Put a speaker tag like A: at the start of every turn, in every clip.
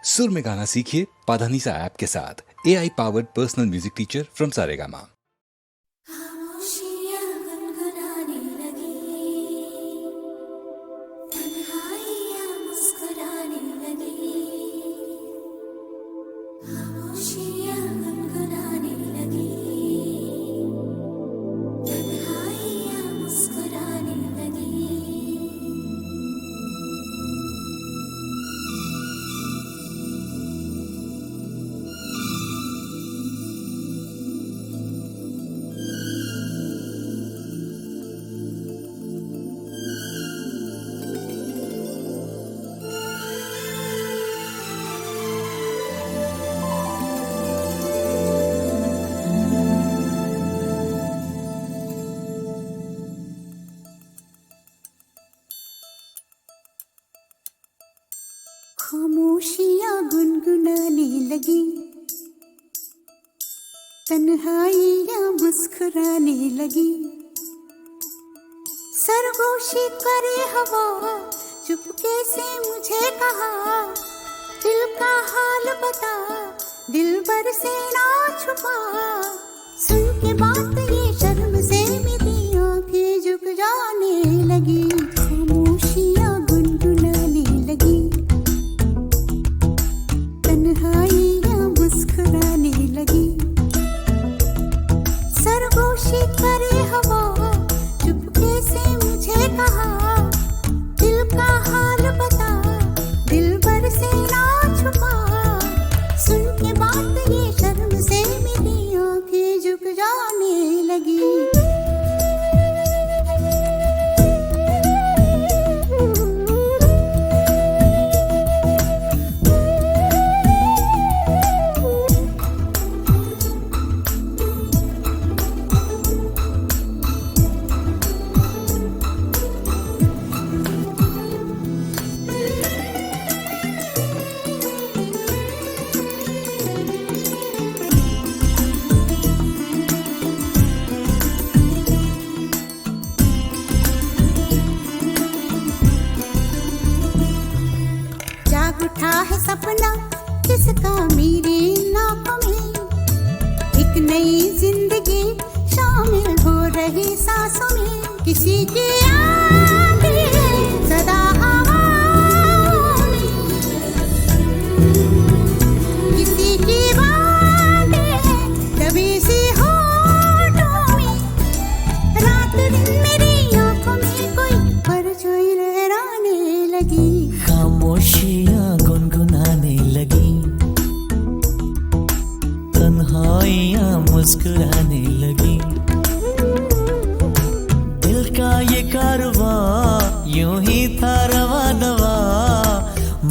A: सुर में गाना सीखिए पाधानीसा ऐप के साथ। AI powered personal music teacher from Saregama.
B: खामोशियाँ गुनगुनाने लगी, तन्हाइयाँ मुस्कुराने लगी। खामोशियाँ गुनगुनाने लगी, तन्हाइयाँ मुस्कुराने लगी। खामोशियाँ गुनगुनाने लगी, तन्हाइयाँ मुस्कुराने लगी। सरगोशी करे हवा, चुपके से मुझे कहा, दिल का हाल बता, दिल भर से ना छुपा। सुन के बात ये शर्म से मेरी आंखें झुक जाने लगी। खामोशियाँ गुनगुनाने लगी, तन्हाइयाँ मुस्कुराने लगी। सरगोशी करे हवा, चुपके से मुझे कहा, दिल का हाल बता, दिल भर से ना छुपा। सुन के बात ये शर्म से मेरी आंखें झुक जाने लगी। जाग उठा है सपना किसका मेरे नाकों में, एक नई जिंदगी शामिल हो रही सांसों में। किसी की आंखें सदा हवाओं में, किसी की बातें दबी सी होठों में। रात दिन मेरी आंखों में कोई परछाई लहराने लगी।
C: खामोशियाँ गुनगुनाने लगी, तन्हाइयाँ मुस्कुराने लगी। दिल का ये कारवां यूं ही था रवा दवा,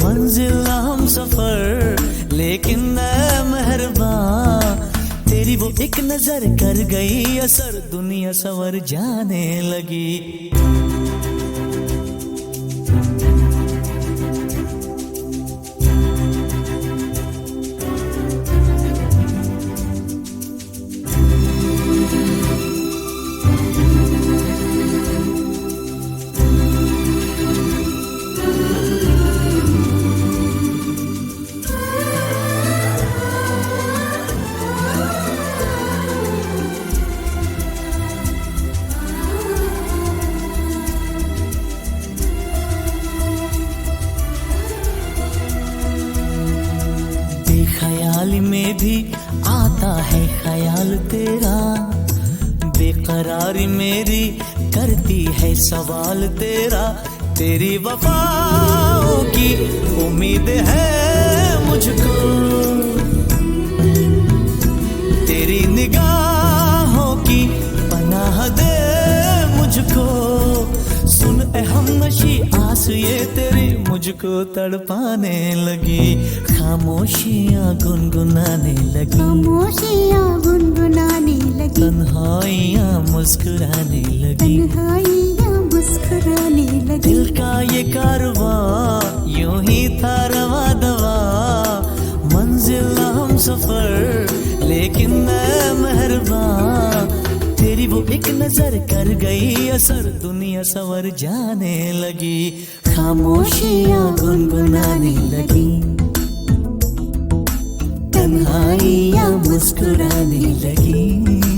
C: मंजिल हम सफर लेकिन मैं मेहरबान। तेरी वो एक नजर कर गई असर, दुनिया संवर जाने लगी। ख्याल में भी आता है ख्याल तेरा, बेकरारी मेरी करती है सवाल तेरा। तेरी वफाओं की उम्मीद है मुझको, तेरी निगाहों की पनाह दे मुझको। सुन ए हमनशी आस ये तेरी मुझको तड़पाने लगी। खामोशियाँ गुनगुनाने लगी,
B: खामोशियाँ गुनगुनाने लगी,
C: तन्हाइयाँ मुस्कुराने लगी।
B: तन्हाइयाँ मुस्कुराने लगी।
C: दिल का ये कारवां यूं ही था रवा दवा, मंजिल हम सफर लेकिन मैं मेहरबान। तेरी वो एक नजर कर गई असर, दुनिया संवर जाने लगी। खामोशियाँ गुनगुनाने लगी, मुस्कुराने लगी।